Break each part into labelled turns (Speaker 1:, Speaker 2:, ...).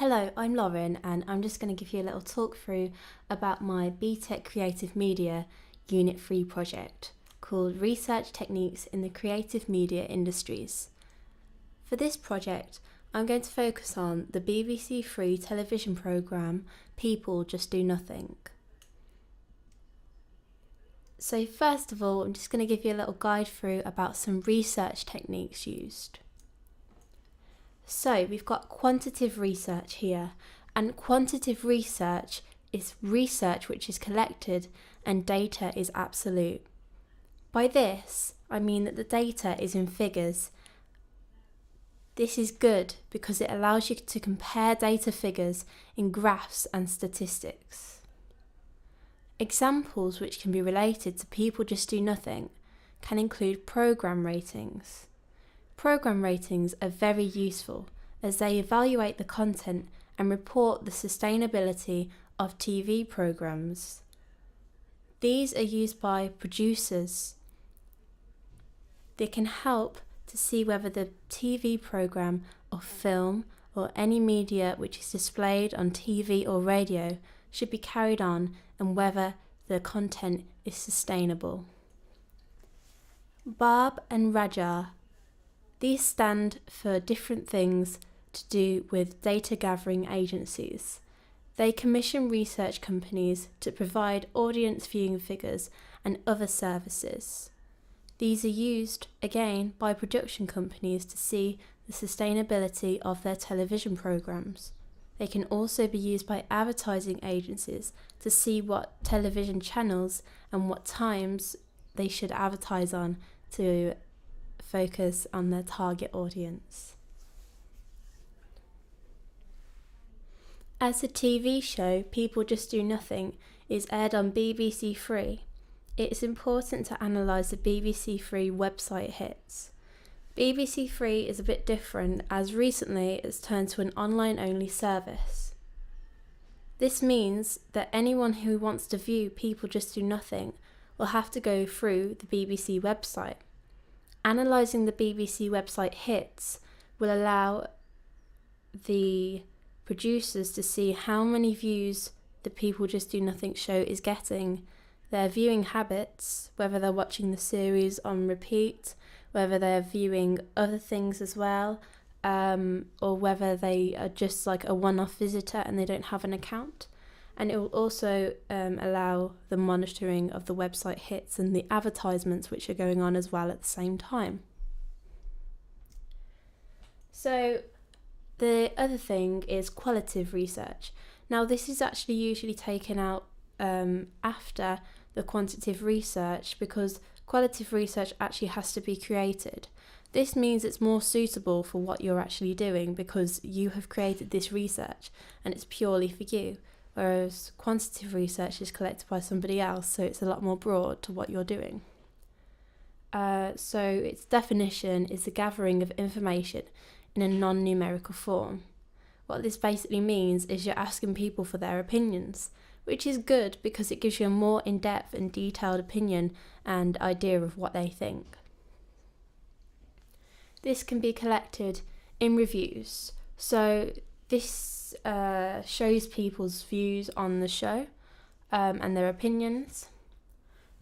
Speaker 1: Hello, I'm Lauren and I'm just going to give you a little talk through about my BTEC Creative Media Unit 3 project called Research Techniques in the Creative Media Industries. For this project, I'm going to focus on the BBC Three television programme People Just Do Nothing. So first of all, I'm just going to give you a little guide through about some research techniques used. So we've got quantitative research here, and quantitative research is research which is collected and data is absolute. By this, I mean that the data is in figures. This is good because it allows you to compare data figures in graphs and statistics. Examples which can be related to People Just Do Nothing can include programme ratings. Programme ratings are very useful as they evaluate the content and report the sustainability of TV programmes. These are used by producers. They can help to see whether the TV programme or film or any media which is displayed on TV or radio should be carried on and whether the content is sustainable. Barb and Raja. These stand for different things to do with data gathering agencies. They commission research companies to provide audience viewing figures and other services. These are used, again, by production companies to see the sustainability of their television programmes. They can also be used by advertising agencies to see what television channels and what times they should advertise on to focus on their target audience. As a TV show, People Just Do Nothing is aired on BBC Three. It is important to analyse the BBC Three website hits. BBC Three is a bit different as recently it's turned to an online-only service. This means that anyone who wants to view People Just Do Nothing will have to go through the BBC website. Analysing the BBC website hits will allow the producers to see how many views the People Just Do Nothing show is getting, their viewing habits, whether they're watching the series on repeat, whether they're viewing other things as well, or whether they are just like a one-off visitor and they don't have an account. And it will also allow the monitoring of the website hits and the advertisements which are going on as well at the same time. So the other thing is qualitative research. Now this is actually usually taken out after the quantitative research because qualitative research actually has to be created. This means it's more suitable for what you're actually doing because you have created this research and it's purely for you. Whereas quantitative research is collected by somebody else, so it's a lot more broad to what you're doing. So its definition is the gathering of information in a non-numerical form. What this basically means is you're asking people for their opinions, which is good because it gives you a more in-depth and detailed opinion and idea of what they think. This can be collected in reviews. So this shows people's views on the show and their opinions.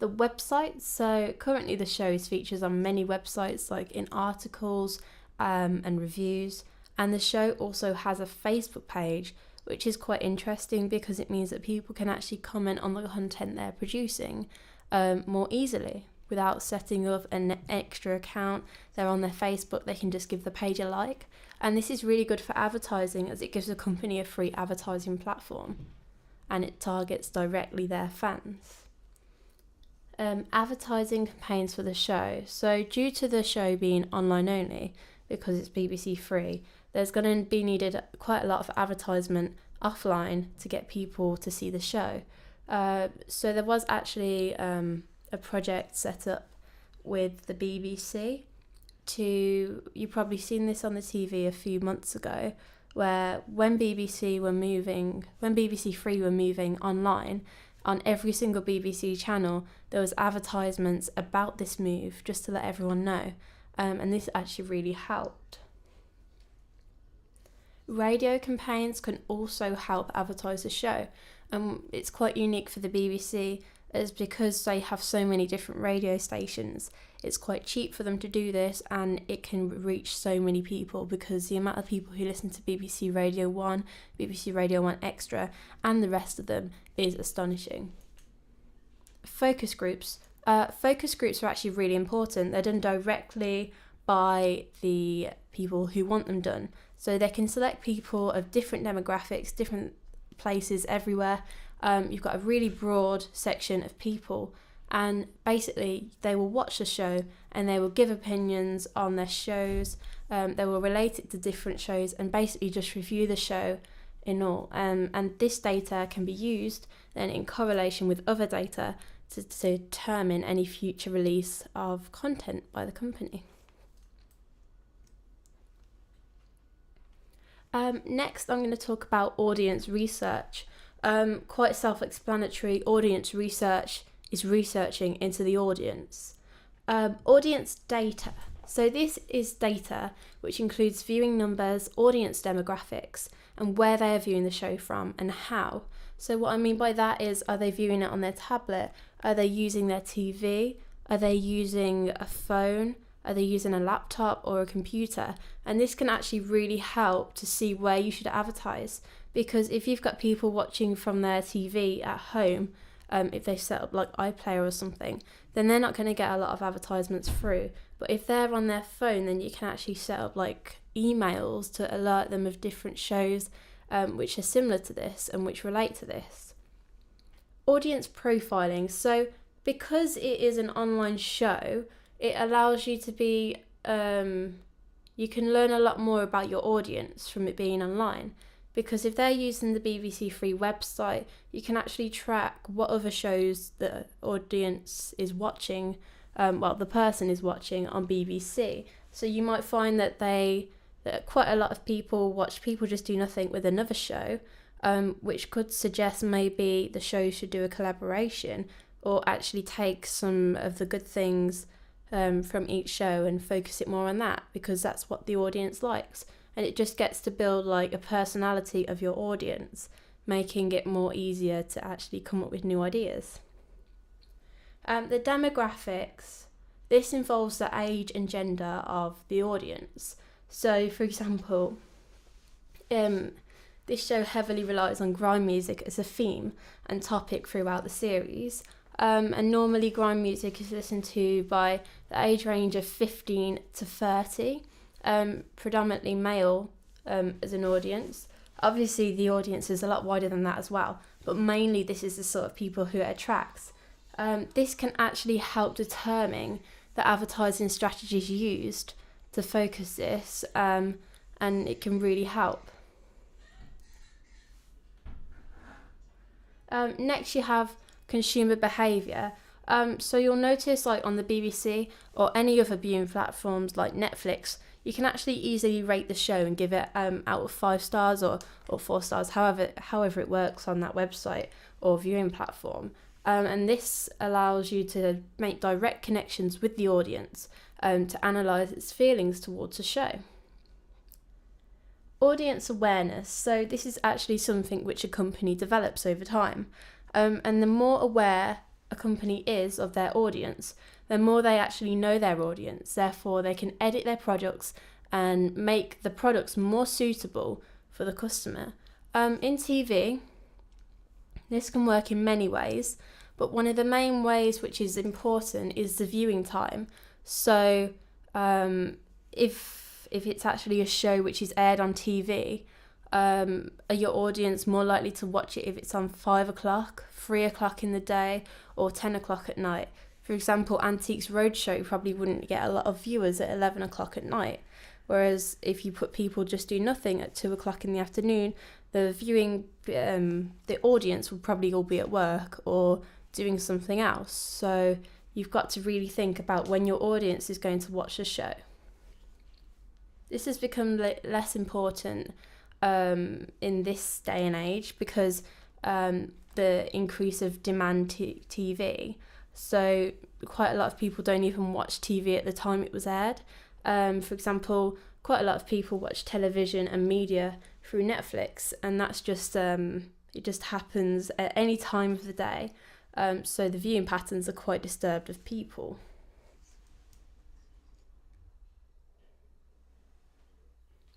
Speaker 1: The websites, so currently the show is featured on many websites like in articles and reviews, and the show also has a Facebook page which is quite interesting because it means that people can actually comment on the content they're producing more easily. Without setting up an extra account, they're on their Facebook, they can just give the page a like. And this is really good for advertising as it gives the company a free advertising platform and it targets directly their fans. Advertising campaigns for the show. So due to the show being online only, because it's BBC Three, there's going to be needed quite a lot of advertisement offline to get people to see the show. So there was actually a project set up with the BBC you've probably seen this on the TV a few months ago, where when BBC Three were moving online, on every single BBC channel there was advertisements about this move just to let everyone know, and this actually really helped. Radio campaigns can also help advertise the show. It's quite unique for the BBC, as because they have so many different radio stations, it's quite cheap for them to do this, and it can reach so many people because the amount of people who listen to BBC Radio 1, BBC Radio 1 Extra, and the rest of them is astonishing. Focus groups. Focus groups are actually really important. They're done directly by the people who want them done. So they can select people of different demographics, different places everywhere. You've got a really broad section of people, and basically they will watch the show and they will give opinions on their shows. They will relate it to different shows and basically just review the show in all. And this data can be used then in correlation with other data to determine any future release of content by the company. Next, I'm going to talk about audience research. Quite self-explanatory. Audience research is researching into the audience. Audience data. So this is data which includes viewing numbers, audience demographics, and where they are viewing the show from and how. So what I mean by that is, are they viewing it on their tablet? Are they using their TV? Are they using a phone? Are they using a laptop or a computer? And this can actually really help to see where you should advertise, because if you've got people watching from their TV at home, if they set up like iPlayer or something, then they're not going to get a lot of advertisements through. But if they're on their phone, then you can actually set up like emails to alert them of different shows which are similar to this and which relate to this. Audience profiling. So because it is an online show, it allows you to be, you can learn a lot more about your audience from it being online. Because if they're using the BBC Free website, you can actually track what other shows the audience is watching, the person is watching on BBC. So you might find that quite a lot of people watch People Just Do Nothing with another show, which could suggest maybe the show should do a collaboration or actually take some of the good things from each show and focus it more on that, because that's what the audience likes. And it just gets to build like a personality of your audience, making it more easier to actually come up with new ideas. The demographics. This involves the age and gender of the audience. So, for example, this show heavily relies on grime music as a theme and topic throughout the series. And normally grime music is listened to by the age range of 15 to 30. Predominantly male as an audience. Obviously the audience is a lot wider than that as well, but mainly this is the sort of people who it attracts. This can actually help determine the advertising strategies used to focus this, and it can really help. Next you have consumer behaviour. So you'll notice like on the BBC or any other viewing platforms like Netflix, you can actually easily rate the show and give it out of 5 stars or 4 stars, however it works on that website or viewing platform. And this allows you to make direct connections with the audience to analyse its feelings towards a show. Audience awareness. So this is actually something which a company develops over time. And the more aware a company is of their audience, the more they actually know their audience. Therefore, they can edit their products and make the products more suitable for the customer. In TV, this can work in many ways, but one of the main ways which is important is the viewing time. So if it's actually a show which is aired on TV, are your audience more likely to watch it if it's on 5 o'clock, 3 o'clock in the day, or 10 o'clock at night? For example, Antiques Roadshow probably wouldn't get a lot of viewers at 11 o'clock at night. Whereas if you put People Just Do Nothing at 2 o'clock in the afternoon, the audience will probably all be at work or doing something else. So you've got to really think about when your audience is going to watch the show. This has become less important in this day and age because the increase of demand TV. So quite a lot of people don't even watch TV at the time it was aired. For example, quite a lot of people watch television and media through Netflix, and that's just it just happens at any time of the day. So the viewing patterns are quite disturbed of people.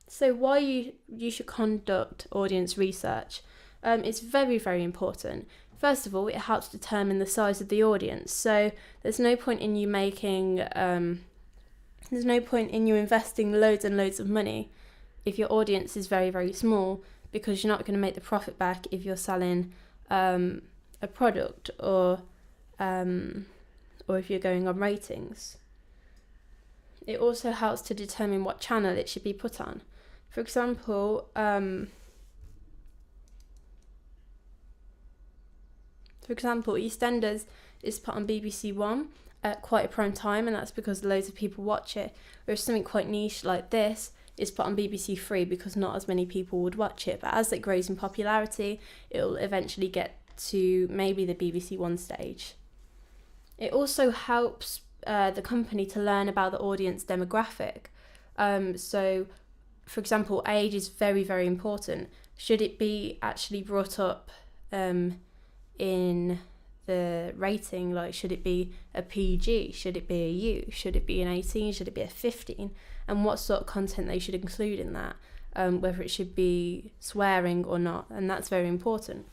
Speaker 1: So why you should conduct audience research? It's very, very important. First of all, it helps determine the size of the audience. So there's no point in you investing loads and loads of money if your audience is very, very small, because you're not going to make the profit back if you're selling a product or if you're going on ratings. It also helps to determine what channel it should be put on. For example, EastEnders is put on BBC One at quite a prime time, and that's because loads of people watch it. Whereas something quite niche like this is put on BBC Three because not as many people would watch it. But as it grows in popularity, it'll eventually get to maybe the BBC One stage. It also helps the company to learn about the audience demographic. So, for example, age is very, very important. Should it be actually brought up in the rating? Like, should it be a PG? Should it be a U? Should it be an 18? Should it be a 15? And what sort of content they should include in that, whether it should be swearing or not, and that's very important.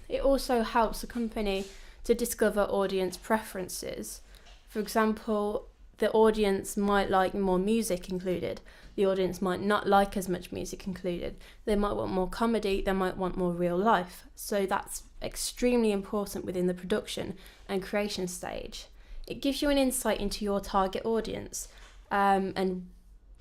Speaker 1: It also helps the company to discover audience preferences. For example, the audience might like more music included. The audience might not like as much music included. They might want more comedy, they might want more real life. So that's extremely important within the production and creation stage. It gives you an insight into your target audience and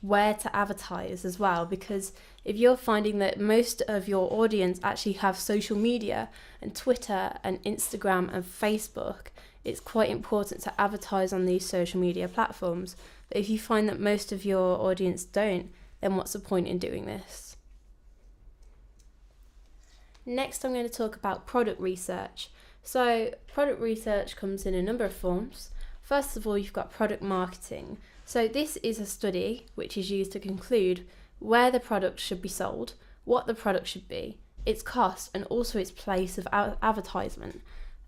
Speaker 1: where to advertise as well, because if you're finding that most of your audience actually have social media and Twitter and Instagram and Facebook, it's quite important to advertise on these social media platforms. But if you find that most of your audience don't, then what's the point in doing this? Next, I'm going to talk about product research. So product research comes in a number of forms. First of all, you've got product marketing. So this is a study which is used to conclude where the product should be sold, what the product should be, its cost, and also its place of advertisement.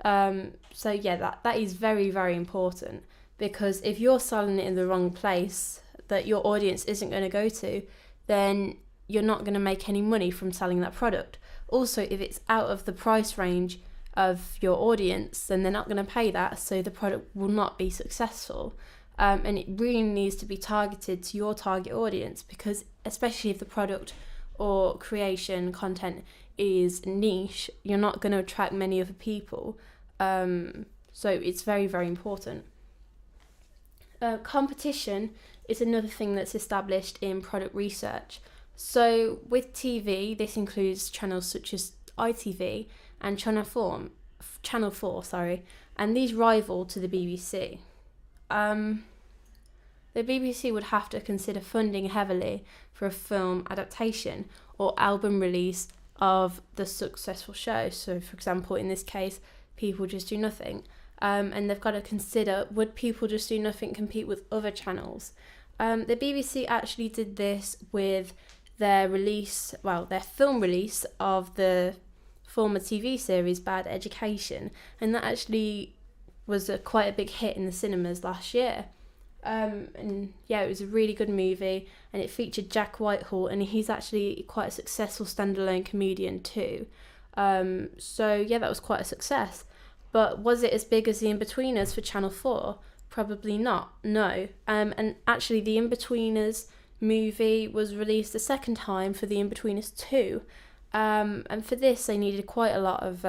Speaker 1: So yeah, that is very, very important, because if you're selling it in the wrong place that your audience isn't going to go to, then you're not going to make any money from selling that product. Also, if it's out of the price range of your audience, then they're not going to pay that, so the product will not be successful. And it really needs to be targeted to your target audience, because especially if the product or creation content is niche, you're not going to attract many other people. So it's very, very important. Competition is another thing that's established in product research. So with TV, this includes channels such as ITV and Channel 4, and these rival to the BBC. The BBC would have to consider funding heavily for a film adaptation or album release of the successful show. So, for example, in this case, People Just Do Nothing. And they've got to consider, would People Just Do Nothing compete with other channels? The BBC actually did this with their film release of the former TV series Bad Education, and that actually was quite a big hit in the cinemas last year. And yeah, it was a really good movie, and it featured Jack Whitehall, and he's actually quite a successful standalone comedian too. So yeah, that was quite a success. But was it as big as The Inbetweeners for Channel 4? Probably not, no. And actually the Inbetweeners movie was released a second time for The Inbetweeners 2. And for this they needed quite a lot of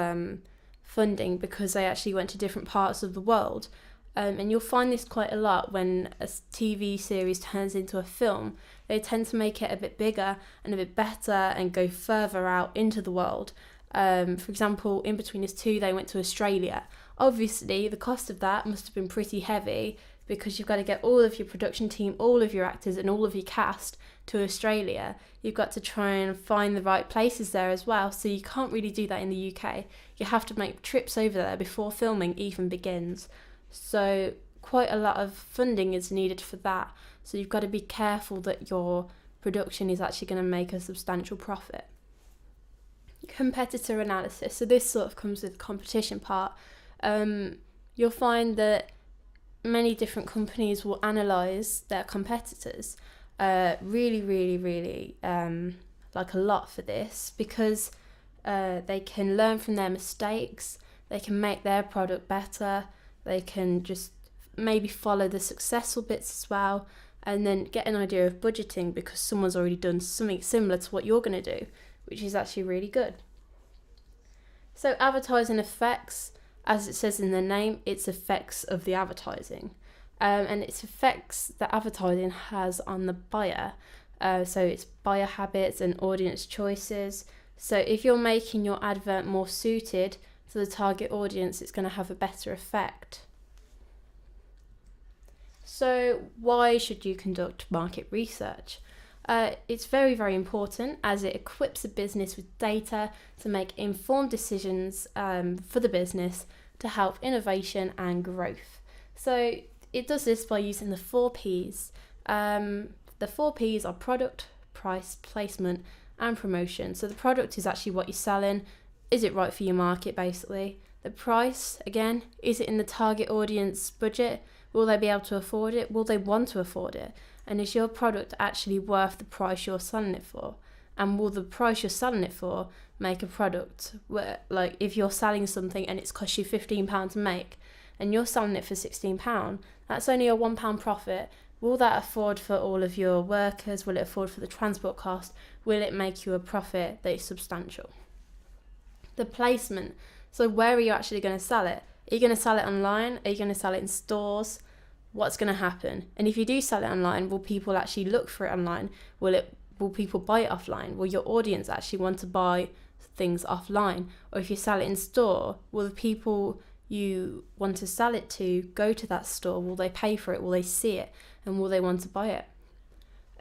Speaker 1: funding, because they actually went to different parts of the world. And you'll find this quite a lot when a TV series turns into a film. They tend to make it a bit bigger and a bit better and go further out into the world. For example, Inbetweeners 2, they went to Australia. Obviously, the cost of that must have been pretty heavy, because you've got to get all of your production team, all of your actors and all of your cast to Australia. You've got to try and find the right places there as well, so you can't really do that in the UK. You have to make trips over there before filming even begins. So quite a lot of funding is needed for that. So you've got to be careful that you're production is actually going to make a substantial profit. Competitor analysis. So this sort of comes with the competition part. You'll find that many different companies will analyse their competitors really like a lot for this, because they can learn from their mistakes, they can make their product better, they can just maybe follow the successful bits as well, and then get an idea of budgeting because someone's already done something similar to what you're going to do, which is actually really good. So advertising effects, as it says in the name, it's effects of the advertising, and it's effects that advertising has on the buyer. So it's buyer habits and audience choices. So if you're making your advert more suited to the target audience, it's going to have a better effect. So why should you conduct market research? It's very important, as it equips a business with data to make informed decisions for the business to help innovation and growth. So it does this by using the 4 Ps. The 4 Ps are product, price, placement, and promotion. So the product is actually what you're selling. Is it right for your market, basically? The price, again, is it in the target audience budget? Will they be able to afford it? Will they want to afford it? And is your product actually worth the price you're selling it for? And will the price you're selling it for make a product where, like, if you're selling something and it's cost you £15 to make and you're selling it for £16, that's only a £1 profit. Will that afford for all of your workers? Will it afford for the transport cost? Will it make you a profit that is substantial? The placement. So where are you actually going to sell it? Are you going to sell it online? Are you going to sell it in stores? What's going to happen? And if you do sell it online, will people actually look for it online? Will people buy it offline? Will your audience actually want to buy things offline? Or if you sell it in store, will the people you want to sell it to go to that store? Will they pay for it? Will they see it? And will they want to buy it?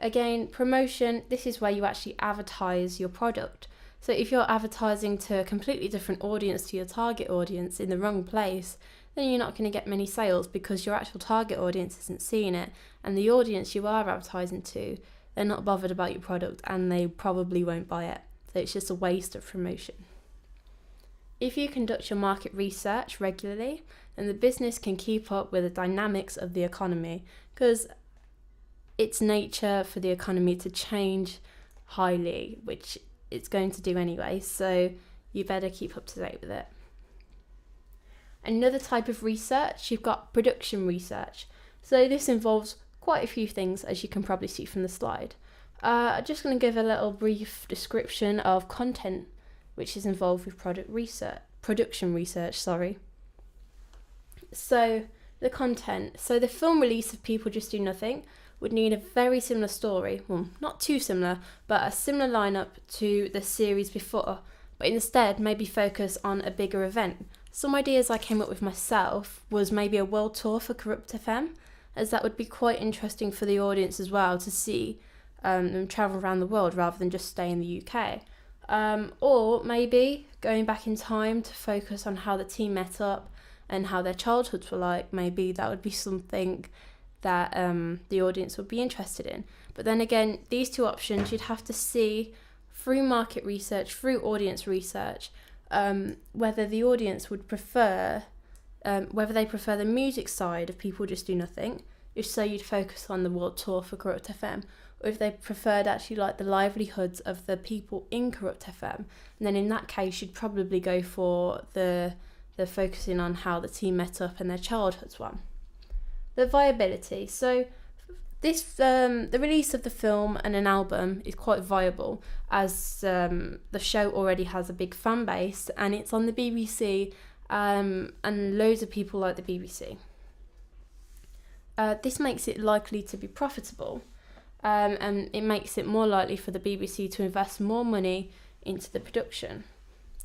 Speaker 1: Again, promotion, this is where you actually advertise your product. So if you're advertising to a completely different audience to your target audience in the wrong place, then you're not going to get many sales because your actual target audience isn't seeing it, and the audience you are advertising to, they're not bothered about your product and they probably won't buy it. So it's just a waste of promotion. If you conduct your market research regularly, then the business can keep up with the dynamics of the economy, because it's nature for the economy to change highly, which it's going to do anyway, so you better keep up to date with it. Another type of research, you've got production research. So this involves quite a few things, as you can probably see from the slide. I'm just going to give a little brief description of content which is involved with production research. So the content. So the film release of People Just Do Nothing would need a very similar story, well, not too similar, but a similar lineup to the series before, but instead maybe focus on a bigger event. Some ideas I came up with myself was maybe a world tour for Corrupt FM, as that would be quite interesting for the audience as well to see them travel around the world rather than just stay in the UK. Or maybe going back in time to focus on how the team met up and how their childhoods were like. Maybe that would be something that the audience would be interested in. But then again, these two options you'd have to see through market research, through audience research, whether the audience would prefer, whether they prefer the music side of People Just Do Nothing, if so you'd focus on the world tour for Corrupt FM, or if they preferred actually like the livelihoods of the people in Corrupt FM, and then in that case you'd probably go for the focusing on how the team met up and their childhoods one. The viability. So this the release of the film and an album is quite viable, as the show already has a big fan base and it's on the BBC, and loads of people like the BBC. This makes it likely to be profitable, and it makes it more likely for the BBC to invest more money into the production.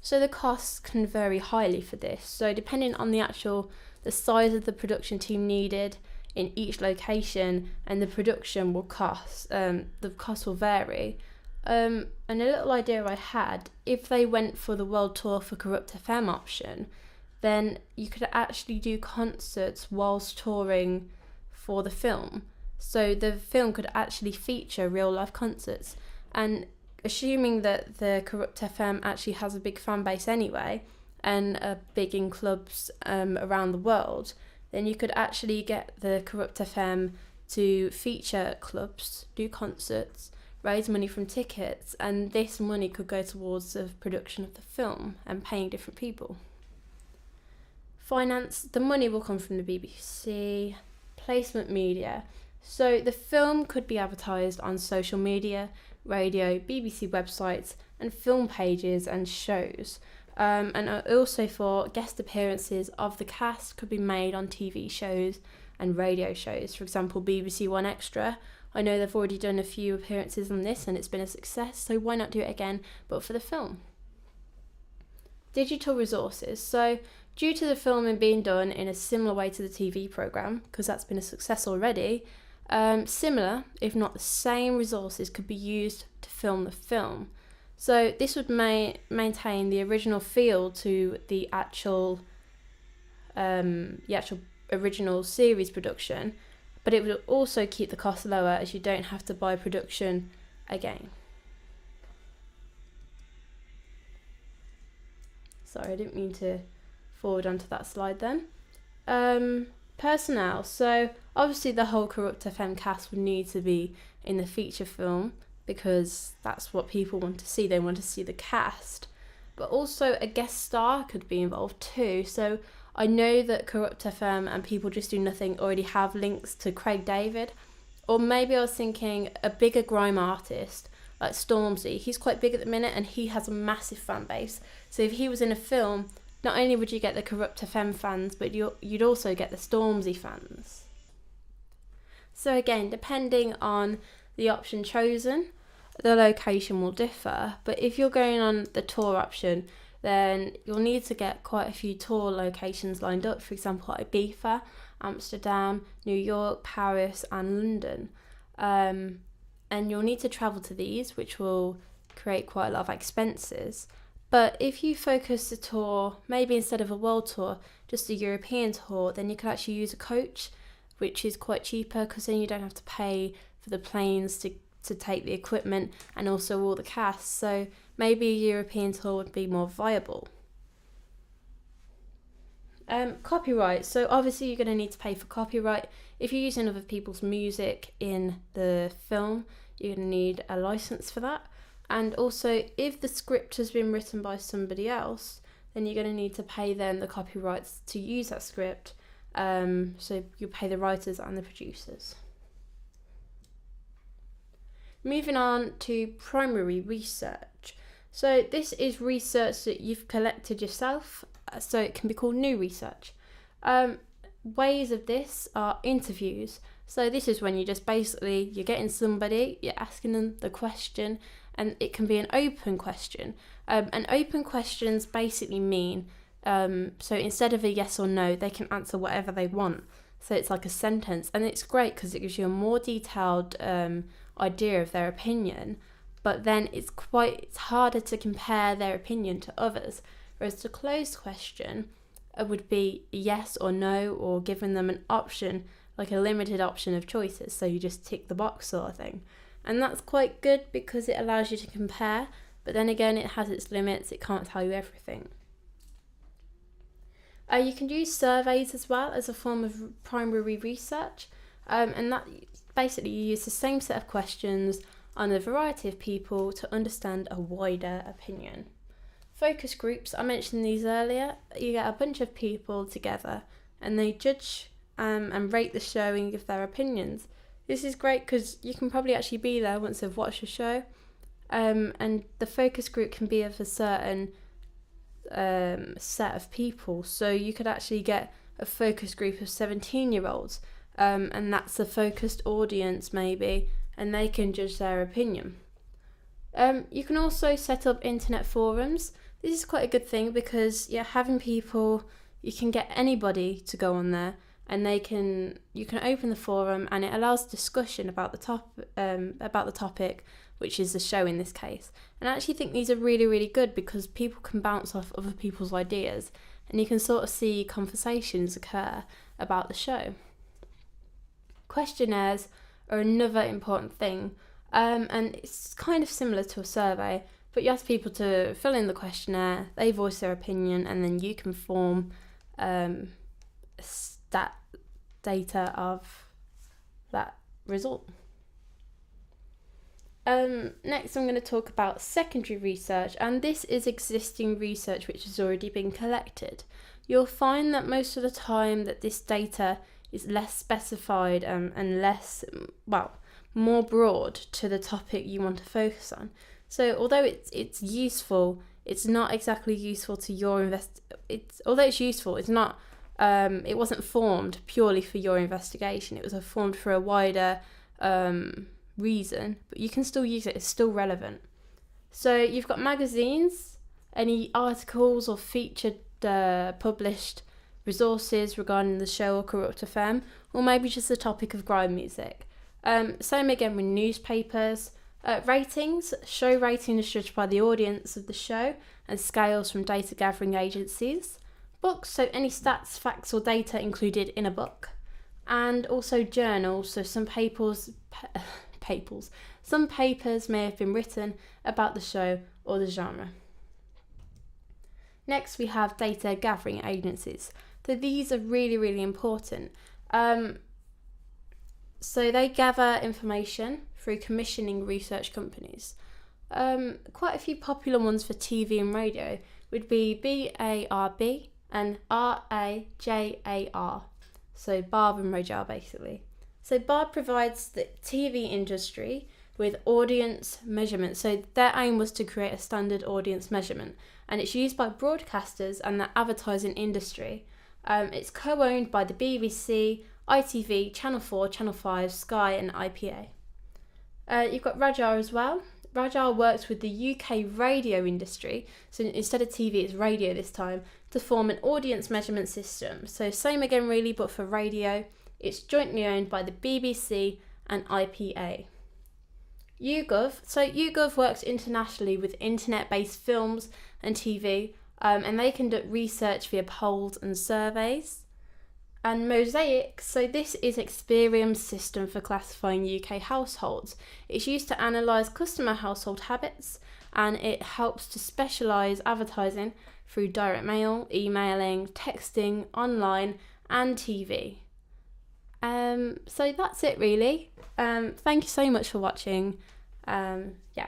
Speaker 1: So the costs can vary highly for this. So depending on the size of the production team needed in each location, and the production will cost, the cost will vary. And a little idea I had, if they went for the world tour for Corrupt FM option, then you could actually do concerts whilst touring for the film. So the film could actually feature real life concerts. And assuming that the Corrupt FM actually has a big fan base anyway, and are big in clubs around the world, then you could actually get the Corrupt FM to feature clubs, do concerts, raise money from tickets, and this money could go towards the production of the film and paying different people. Finance, the money will come from the BBC. Placement media, so the film could be advertised on social media, radio, BBC websites, and film pages and shows. And also for guest appearances of the cast could be made on TV shows and radio shows. For example, BBC One Extra. I know they've already done a few appearances on this and it's been a success, so why not do it again, but for the film? Digital resources. So due to the filming being done in a similar way to the TV programme, because that's been a success already, similar, if not the same resources could be used to film the film. So this would maintain the original feel to the actual original series production, but it would also keep the cost lower as you don't have to buy production again. Sorry, I didn't mean to forward onto that slide then. Personnel. So obviously the whole Corrupt FM cast would need to be in the feature film because that's what people want to see. They want to see the cast. But also a guest star could be involved too. So I know that Corrupt FM and People Just Do Nothing already have links to Craig David. Or maybe I was thinking a bigger grime artist like Stormzy. He's quite big at the minute and he has a massive fan base. So if he was in a film, not only would you get the Corrupt FM fans, but you'd also get the Stormzy fans. So again, depending on the option chosen, the location will differ. But if you're going on the tour option, then you'll need to get quite a few tour locations lined up. For example, like Ibiza, Amsterdam, New York, Paris and London. And you'll need to travel to these, which will create quite a lot of expenses. But if you focus the tour, maybe instead of a world tour, just a European tour, then you can actually use a coach, which is quite cheaper because then you don't have to pay for the planes to take the equipment and also all the cast. So maybe a European tour would be more viable. Copyright. So obviously you're going to need to pay for copyright. If you're using other people's music in the film, you're going to need a license for that. And also, if the script has been written by somebody else, then you're going to need to pay them the copyrights to use that script. So you pay the writers and the producers. Moving on to primary research. So this is research that you've collected yourself, so it can be called new research. Ways of this are interviews. So this is when you're getting somebody, you're asking them the question, and it can be an open question. And open questions basically mean, so instead of a yes or no, they can answer whatever they want. So it's like a sentence, and it's great because it gives you a more detailed idea of their opinion, but then it's harder to compare their opinion to others. Whereas the closed question would be yes or no, or giving them an option, like a limited option of choices, so you just tick the box sort of thing. And that's quite good because it allows you to compare, but then again it has its limits, it can't tell you everything. You can use surveys as well as a form of primary research, and that basically you use the same set of questions on a variety of people to understand a wider opinion. Focus groups, I mentioned these earlier. You get a bunch of people together and they judge and rate the show and give their opinions. This is great because you can probably actually be there once they've watched the show, and the focus group can be of a certain set of people. So you could actually get a focus group of 17-year-olds, and that's a focused audience maybe, and they can judge their opinion. You can also set up internet forums. This is quite a good thing because having people, you can get anybody to go on there, and you can open the forum, and it allows discussion about the topic, which is the show in this case. And I actually think these are really, really good because people can bounce off other people's ideas, and you can sort of see conversations occur about the show. Questionnaires are another important thing. And it's kind of similar to a survey, but you ask people to fill in the questionnaire, they voice their opinion, and then you can form stat data of that result. Next I'm going to talk about secondary research, and this is existing research which has already been collected. You'll find that most of the time that this data is less specified and less, more broad to the topic you want to focus on. So although it's useful, it's not exactly useful to your although it's useful, it's not. It wasn't formed purely for your investigation. It was formed for a wider reason, but you can still use it. It's still relevant. So you've got magazines, any articles or featured published resources regarding the show or Corrupt FM, or maybe just the topic of grime music. Same again with newspapers. Ratings. Show rating is judged by the audience of the show and scales from data gathering agencies. Books, so any stats, facts or data included in a book. And also journals, so some some papers may have been written about the show or the genre. Next we have data gathering agencies. So these are really, really important. So they gather information through commissioning research companies. Quite a few popular ones for TV and radio would be BARB and RAJAR. So Barb and Rojar basically. So Barb provides the TV industry with audience measurement. So their aim was to create a standard audience measurement, and it's used by broadcasters and the advertising industry. It's co-owned by the BBC, ITV, Channel 4, Channel 5, Sky and IPA. You've got Rajar as well. Rajar works with the UK radio industry, so instead of TV it's radio this time, to form an audience measurement system. So same again really, but for radio. It's jointly owned by the BBC and IPA. YouGov. So YouGov works internationally with internet-based films and TV, and they conduct research via polls and surveys. And Mosaic, so this is Experian's system for classifying UK households. It's used to analyse customer household habits, and it helps to specialise advertising through direct mail, emailing, texting, online and TV. So that's it really. Thank you so much for watching. Yeah.